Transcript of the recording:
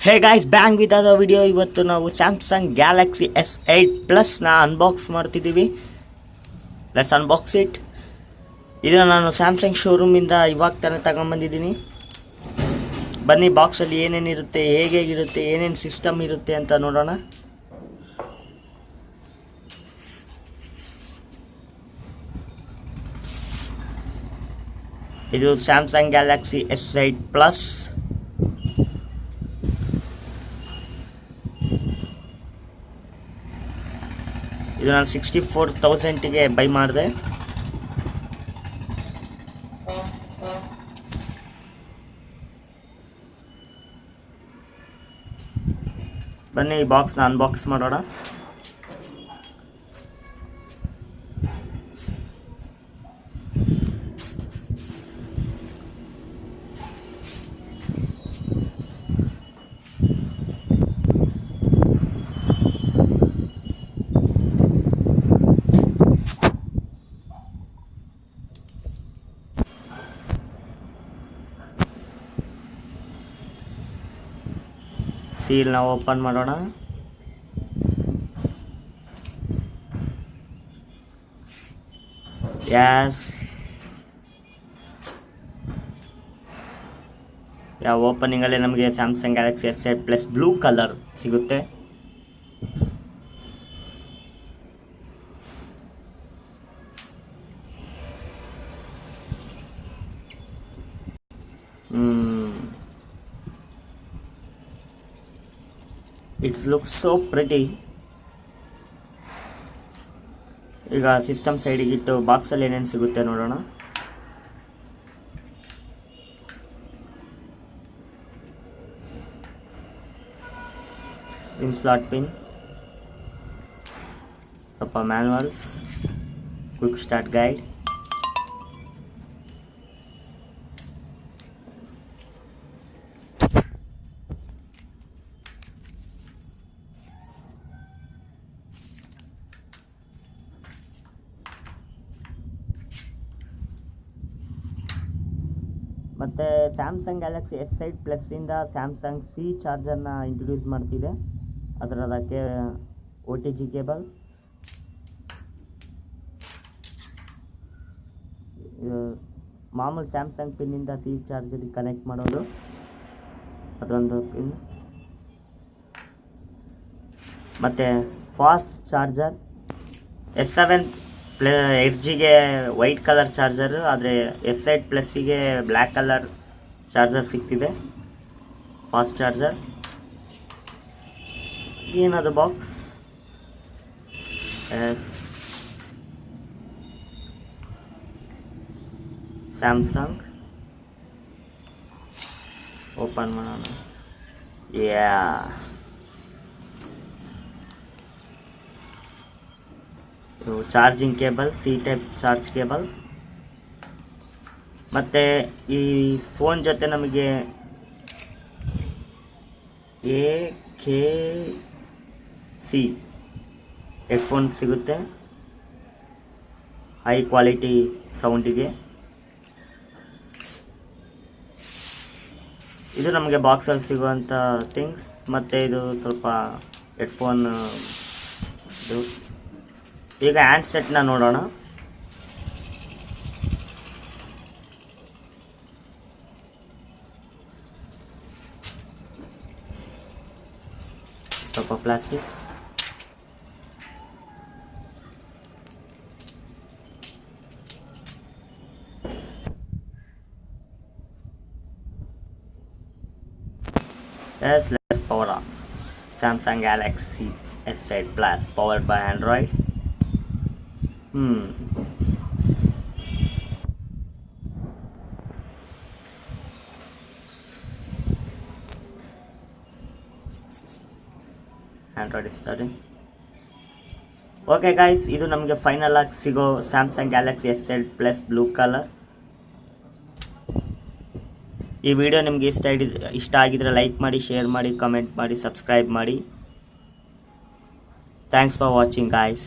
Hey guys bang with ಅದ video. ಇವತ್ತು ನಾವು ಸ್ಯಾಮ್ಸಂಗ್ ಗ್ಯಾಲಕ್ಸಿ S8 ಪ್ಲಸ್ನ ಅನ್ಬಾಕ್ಸ್ ಮಾಡ್ತಿದ್ದೀವಿ. Let's unbox it. ಇದನ್ನು ನಾನು ಸ್ಯಾಮ್ಸಂಗ್ ಶೋರೂಮಿಂದ ಇವಾಗ ತಾನೇ ತಗೊಂಬಂದಿದ್ದೀನಿ. ಬನ್ನಿ ಬಾಕ್ಸಲ್ಲಿ ಏನೇನಿರುತ್ತೆ, ಹೇಗಿರುತ್ತೆ, ಏನೇನು ಸಿಸ್ಟಮ್ ಇರುತ್ತೆ ಅಂತ ನೋಡೋಣ. ಇದು ಸ್ಯಾಮ್ಸಂಗ್ ಗ್ಯಾಲಕ್ಸಿ S8 ಪ್ಲಸ್. ಇದು ನಾನು 64,000ಗೆ ಬೈ ಮಾಡಿದೆ. ಬನ್ನಿ ಈ ಬಾಕ್ಸ್ನ ಅನ್ಬಾಕ್ಸ್ ಮಾಡೋಣ. ಸೀಲ್ ನಾವು ಓಪನ್ ಮಾಡೋಣ. ಯಾಸ್ ಯಾವ ಓಪನಿಂಗಲ್ಲೇ ನಮಗೆ Samsung Galaxy S8 plus blue colour ಸಿಗುತ್ತೆ. It looks so pretty. ಈಗ ಸಿಸ್ಟಮ್ ಸೈಡಿಗೆ ಇಟ್ಟು ಬಾಕ್ಸಲ್ಲಿ ಏನೇನು ಸಿಗುತ್ತೆ ನೋಡೋಣ. ಸಿಮ್ ಸ್ಲಾಟ್ ಪಿನ್, ಸ್ವಲ್ಪ ಮ್ಯಾನ್ಯಲ್ಸ್, ಕ್ವಿಕ್ ಸ್ಟಾರ್ಟ್ ಗೈಡ್, ಮತ್ತು ಸ್ಯಾಮ್ಸಂಗ್ ಗ್ಯಾಲಕ್ಸಿ S8 ಪ್ಲಸ್ಸಿಂದ ಸ್ಯಾಮ್ಸಂಗ್ C ಚಾರ್ಜರ್ನ ಇಂಟ್ರೊಡ್ಯೂಸ್ ಮಾಡ್ತಿದೆ. ಅದಕ್ಕೆ OTG ಕೇಬಲ್, ಮಾಮೂಲು ಸ್ಯಾಮ್ಸಂಗ್ ಪಿನ್ನಿಂದ C ಚಾರ್ಜರಿಗೆ ಕನೆಕ್ಟ್ ಮಾಡೋದು, ಅದೊಂದು ಪಿನ್. ಮತ್ತು ಫಾಸ್ಟ್ ಚಾರ್ಜರ್ S7 8Gಗೆ ವೈಟ್ ಕಲರ್ ಚಾರ್ಜರು, ಆದರೆ S8 ಪ್ಲಸ್ಸಿಗೆ ಬ್ಲ್ಯಾಕ್ ಕಲರ್ ಚಾರ್ಜರ್ ಸಿಗ್ತಿದೆ, ಫಾಸ್ಟ್ ಚಾರ್ಜರ್. ಏನದು ಬಾಕ್ಸ್? ಸ್ಯಾಮ್ಸಂಗ್ ಓಪನ್ ಮಾಡೋಣ. ಯಾ charging cable, C type charge cable. ಮತ್ತು ಈ ಫೋನ್ ಜೊತೆ ನಮಗೆ AKC ಹೆಡ್ಫೋನ್ ಸಿಗುತ್ತೆ, ಹೈ ಕ್ವಾಲಿಟಿ ಸೌಂಡಿಗೆ. ಇದು ನಮಗೆ ಬಾಕ್ಸಲ್ಲಿ ಸಿಗುವಂಥ ಥಿಂಗ್ಸ್. ಮತ್ತು ಇದು ಸ್ವಲ್ಪ ಹೆಡ್ಫೋನ್. ಇದು ಈಗ ಹ್ಯಾಂಡ್ಸೆಟ್ನ ನೋಡೋಣ. ಸ್ವಲ್ಪ plastic, let's power on Samsung Galaxy S8 Plus powered by Android. Android is starting. Okay guys, ಇದು ನಮಗೆ ಫೈನಲ್ ಆಗಿ ಸಿಗೋ Samsung Galaxy S8 plus blue colour. ಈ ವಿಡಿಯೋ ನಿಮಗೆ ಇಷ್ಟ ಆಗಿದ್ರೆ ಲೈಕ್ ಮಾಡಿ, ಶೇರ್ ಮಾಡಿ, ಕಮೆಂಟ್ ಮಾಡಿ, ಸಬ್ಸ್ಕ್ರೈಬ್ ಮಾಡಿ. Thanks for watching guys.